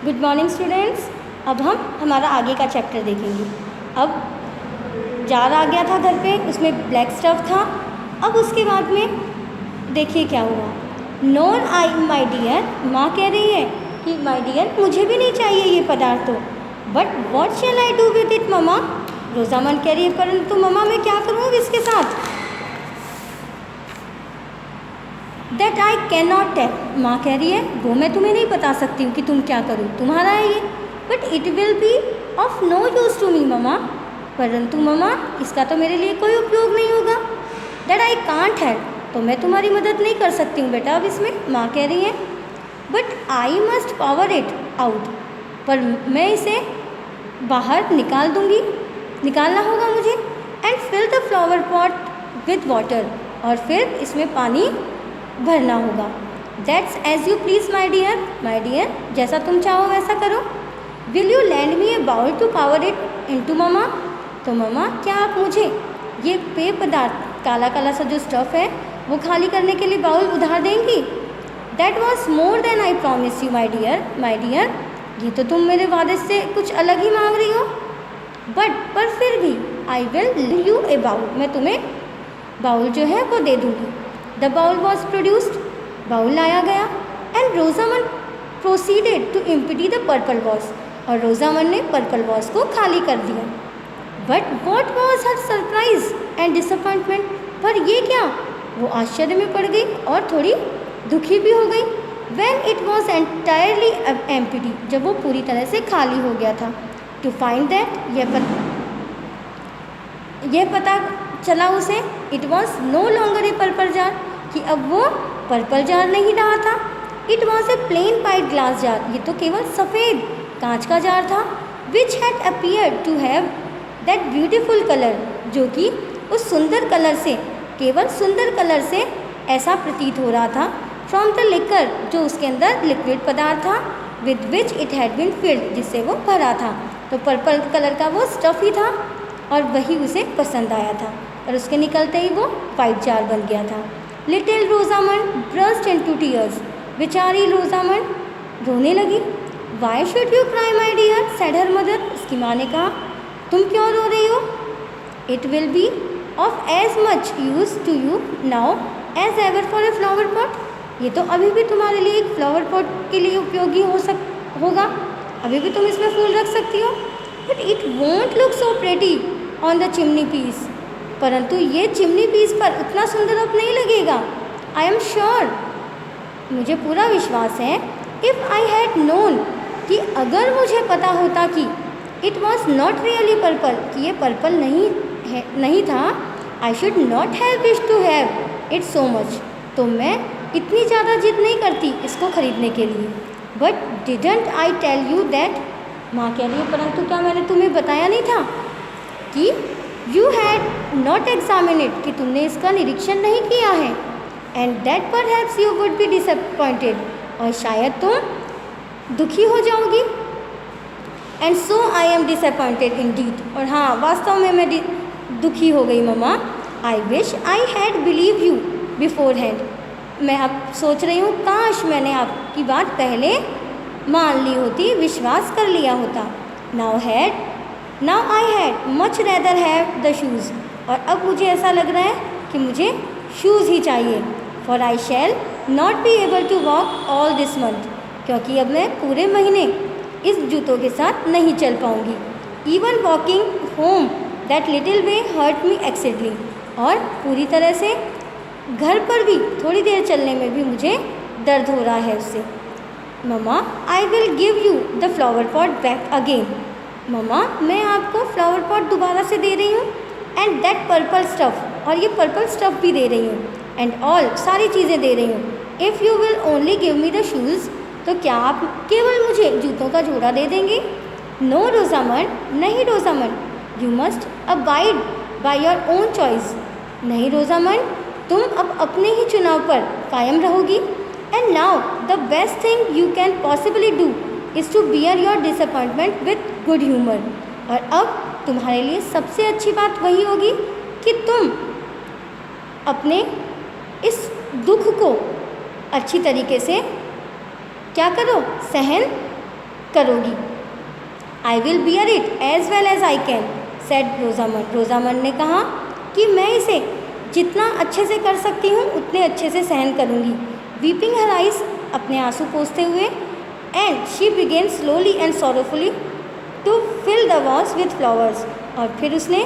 Good morning students. अब हम हमारा आगे का चैप्टर देखेंगे। अब जार आ गया था घर पे, उसमें ब्लैक स्टफ था। अब उसके बाद में देखिए क्या हुआ। नोर आई माई डियर, माँ कह रही है कि माई डियर मुझे भी नहीं चाहिए ये पदार्थ तो, but what shall I do with it mama. रोजामन कह रही है परंतु ममा मैं क्या करूँ इसके साथ। That I can not tell, माँ कह रही है वो मैं तुम्हें नहीं बता सकती हूँ कि तुम क्या करो, तुम्हारा है ये, but it will be of no use to me mama, परंतु ममा इसका तो मेरे लिए कोई उपयोग नहीं होगा। दैट आई कांट हेल्प, तो मैं तुम्हारी मदद नहीं कर सकती हूँ बेटा अब इसमें, माँ कह रही है। But I must pour it out, पर मैं इसे बाहर निकाल दूँगी, निकालना होगा मुझे। And fill the flower pot with water, और फिर इसमें पानी भरना होगा। That's as you please my dear, जैसा तुम चाहो वैसा करो। Will you lend me a bowl to pour it into mama, तो ममा क्या आप मुझे ये पेय पदार्थ काला काला सा जो स्टफ़ है वो खाली करने के लिए बाउल उधार देंगी। That was more than I promised you my dear, ये तो तुम मेरे वादे से कुछ अलग ही मांग रही हो। पर फिर भी I will you a bowl, मैं तुम्हें बाउल जो है वो दे दूँगी। The bowl was produced, bowl लाया गया। And Rosamond proceeded to empty the purple vase, और रोजामन ने पर्पल वॉस को खाली कर दिया। But what was her surprise and disappointment, पर ये क्या, वो आश्चर्य में पड़ गई और थोड़ी दुखी भी हो गई। When it was entirely empty, जब वो पूरी तरह से खाली हो गया था। टू फाइंड दैट, यह पता चला उसे, it was no longer a purple jar, कि अब वो पर्पल जार नहीं रहा था। It was a plain white glass jar, ये तो केवल सफ़ेद कांच का जार था। Which had appear to have that beautiful colour, जो कि उस सुंदर कलर से, केवल सुंदर कलर से ऐसा प्रतीत हो रहा था। फ्रॉम द लिकर, जो उसके अंदर लिक्विड पदार्थ था। With which it had been filled, जिससे वो भरा था। तो पर्पल कलर का वो स्टफ़ ही था और वही उसे पसंद आया था, और उसके निकलते ही वो वाइट जार बन गया था। Little Rosamond burst into tears, बेचारी रोजामन रोने लगी। Why should you cry my dear, said her mother, उसकी माँ ने कहा तुम क्यों रो रही हो। It will be of as much use to you now as ever for a flower pot, ये तो अभी भी तुम्हारे लिए एक फ्लावर पॉट के लिए उपयोगी होगा, अभी भी तुम इसमें फूल रख सकती हो। But it won't look so pretty on the chimney piece, परंतु ये चिमनी पीस पर उतना सुंदर अब नहीं लगेगा। आई एम श्योर, मुझे पूरा विश्वास है। इफ़ आई हैड नोन, कि अगर मुझे पता होता कि it was not really purple, कि ये पर्पल नहीं था, I should not have wish to have it so much, तो मैं इतनी ज़्यादा जिद नहीं करती इसको खरीदने के लिए। But didn't I tell you that, माँ कह रही है परंतु क्या मैंने तुम्हें बताया नहीं था कि you had not examine it, कि तुमने इसका निरीक्षण नहीं किया है। And that perhaps you would be disappointed, और शायद तुम दुखी हो जाओगी। And so I am disappointed indeed, और हाँ वास्तव में मैं दुखी हो गई mamma. I wish I had believe you beforehand, मैं अब सोच रही हूँ काश मैंने आपकी बात पहले मान ली होती, विश्वास कर लिया होता। Now I had much rather have the shoes, और अब मुझे ऐसा लग रहा है कि मुझे शूज़ ही चाहिए। For I shall not be able to walk all this month, क्योंकि अब मैं पूरे महीने इस जूतों के साथ नहीं चल पाऊँगी। Even walking home that little way hurt me exceedingly, और पूरी तरह से घर पर भी थोड़ी देर चलने में भी मुझे दर्द हो रहा है उससे। Mamma I will give you the flower pot back again, mamma मैं आपको फ्लावर पॉट दोबारा से दे रही हूँ। एंड दैट पर्पल स्टफ़, और ये पर्पल स्टफ़ भी दे रही हूँ। एंड ऑल, सारी चीज़ें दे रही हूँ। If you will only give me the shoes, तो क्या आप केवल मुझे जूतों का जोड़ा दे देंगे। नो रोजामन, नहीं Rosamond, you must abide by your own choice, नहीं रोजामन तुम अब अपने ही चुनाव पर कायम रहोगी। And now the best thing you can possibly do is to bear your disappointment with good humour, और अब तुम्हारे लिए सबसे अच्छी बात वही होगी कि तुम अपने इस दुख को अच्छी तरीके से क्या करो, सहन करोगी। I will bear it as well as I can, said Rosamond. Rosamond ने कहा कि मैं इसे जितना अच्छे से कर सकती हूँ उतने अच्छे से सहन करूँगी। वीपिंग हर आइज, अपने आंसू पोंछते हुए, and she began slowly and sorrowfully to fill the walls with flowers, और फिर उसने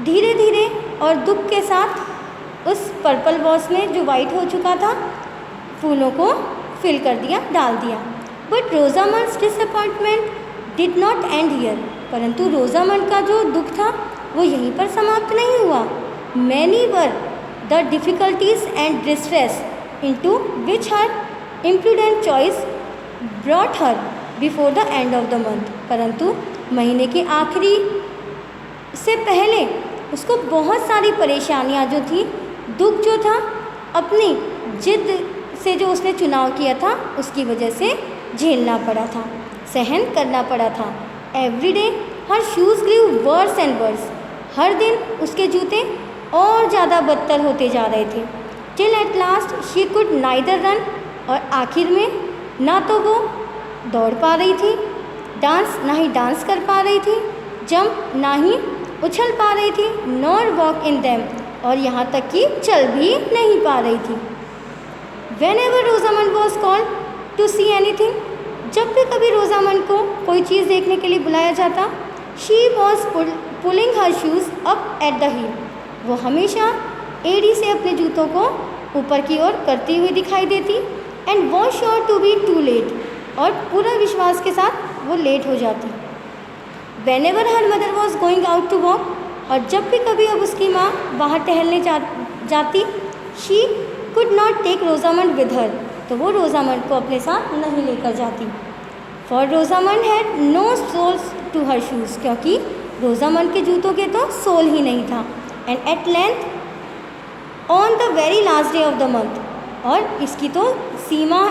धीरे धीरे और दुख के साथ उस पर्पल वॉल्स में जो वाइट हो चुका था फूलों को फिल कर दिया, डाल दिया। But Rosamond's disappointment did not end here, परंतु रोजामंड का जो दुख था वो यहीं पर समाप्त नहीं हुआ। Many were the difficulties and distress into which her imprudent choice brought her before the end of the month, परंतु महीने के आखिरी से पहले उसको बहुत सारी परेशानियां जो थी, दुख जो था, अपनी जिद से जो उसने चुनाव किया था उसकी वजह से झेलना पड़ा था, सहन करना पड़ा था। Every day her shoes grew worse and worse, हर दिन उसके जूते और ज़्यादा बदतर होते जा रहे थे। Till at last she could neither run, और आखिर में ना तो वो दौड़ पा रही थी, डांस ना ही डांस कर पा रही थी, जंप ना ही उछल पा रही थी, नॉर वॉक इन देम, और यहाँ तक कि चल भी नहीं पा रही थी। Whenever Rosamond was called to see anything, जब भी कभी रोजामंड को कोई चीज़ देखने के लिए बुलाया जाता, she was pulling her shoes up at the heel, वो हमेशा एड़ी से अपने जूतों को ऊपर की ओर करती हुई दिखाई देती, and was sure to be too late, और पूरा विश्वास के साथ वो लेट हो जाती। Whenever her mother was going out to walk, और जब भी कभी अब उसकी माँ बाहर टहलने जाती, she could not take Rosamond with her, तो वो रोजामंड को अपने साथ नहीं लेकर जाती। For Rosamond had no soles to her shoes, क्योंकि रोजामंड के जूतों के तो सोल ही नहीं था। And at length on the very last day of the month, और इसकी तो सीमा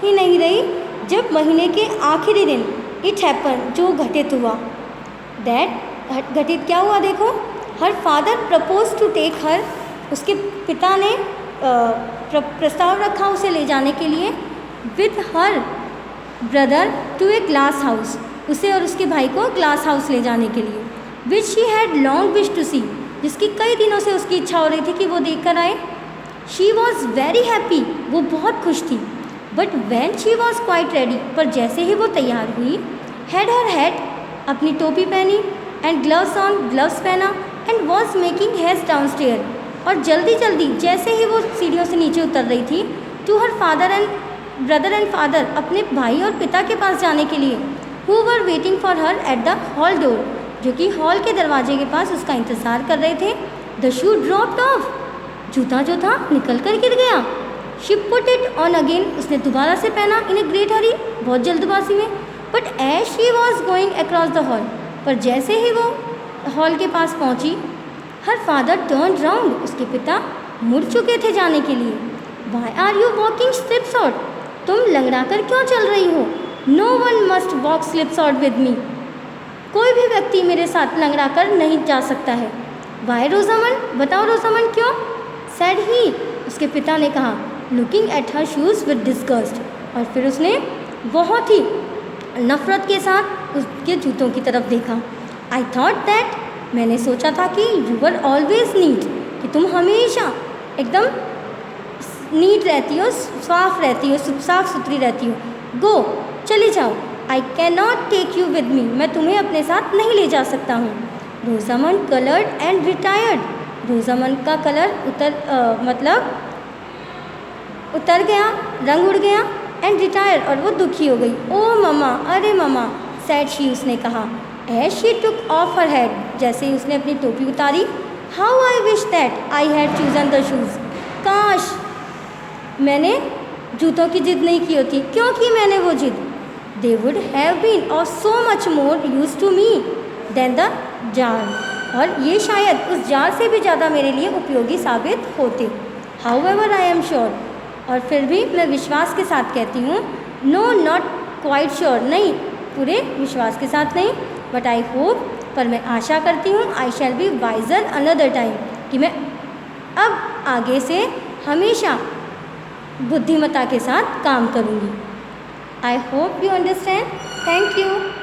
ही नहीं रही, जब महीने के आखिरी दिन इट हैपन, जो घटित हुआ, दैट घटित क्या हुआ देखो, her father propose to take her, उसके पिता ने प्रस्ताव रखा उसे ले जाने के लिए, with her brother to a glass house, उसे और उसके भाई को ग्लास हाउस ले जाने के लिए, which she had long wish to see, जिसकी कई दिनों से उसकी इच्छा हो रही थी कि वो देख कर आए। शी वॉज वेरी हैप्पी, वो बहुत खुश थी। But when she was quite ready, पर जैसे ही वो तैयार हुई, हैड हर हैट, अपनी टोपी पहनी, एंड ग्लव्स ऑन, ग्लव्स पहना, and was making haste down stair, और जल्दी जल्दी जैसे ही वो सीढ़ियों से नीचे उतर रही थी, to her father and brother and father, अपने भाई और पिता के पास जाने के लिए, who were waiting for her at the hall door, जो कि हॉल के दरवाजे के पास उसका इंतज़ार कर रहे थे। द शू ड्रॉप्ड ऑफ, जूता जो था निकल कर गिर गया। She put it on again, उसने दोबारा से पहना, इन ए ग्रेट हरी, बहुत जल्दबाजी में। But as she was going across the hall, पर जैसे ही वो हॉल के पास पहुंची, हर फादर टर्न राउंड, उसके पिता मुड़ चुके थे जाने के लिए। Why are you walking slip short, तुम लंगड़ा कर क्यों चल रही हो? No one must walk slip short with me, कोई भी व्यक्ति मेरे साथ लंगड़ा कर नहीं जा सकता है। वाई रोजामंड, बताओ रोजामंड क्यों? सैड ही, उसके पिता ने कहा, looking at her shoes with disgust, और फिर उसने बहुत ही नफ़रत के साथ उसके जूतों की तरफ देखा। आई थॉट दैट, मैंने सोचा था कि यू वर ऑलवेज नीट, कि तुम हमेशा एकदम नीट रहती हो, साफ रहती हो, साफ सुथरी रहती हो। गो, चले जाओ। I can not take you with me, मैं तुम्हें अपने साथ नहीं ले जा सकता हूँ। Rosamond coloured and retired, Rosamond का कलर उतर गया, रंग उड़ गया, एंड रिटायर, और वो दुखी हो गई। ओ ममा, अरे ममा, सैड शी, उसने कहा। As she took off her head, जैसे ही उसने अपनी टोपी उतारी, how I wish that I had chosen the shoes, काश मैंने जूतों की जिद नहीं की होती। क्यों की मैंने वो जिद? They would have been of so much more use to me than the jar, और ये शायद उस जार से भी ज़्यादा मेरे लिए उपयोगी साबित होते। How ever I am sure, और फिर भी मैं विश्वास के साथ कहती हूँ, नो नॉट क्वाइट श्योर, नहीं पूरे विश्वास के साथ नहीं, बट आई होप, पर मैं आशा करती हूँ, I shall be wiser another time, कि मैं अब आगे से हमेशा बुद्धिमत्ता के साथ काम करूँगी। I hope you understand. Thank you.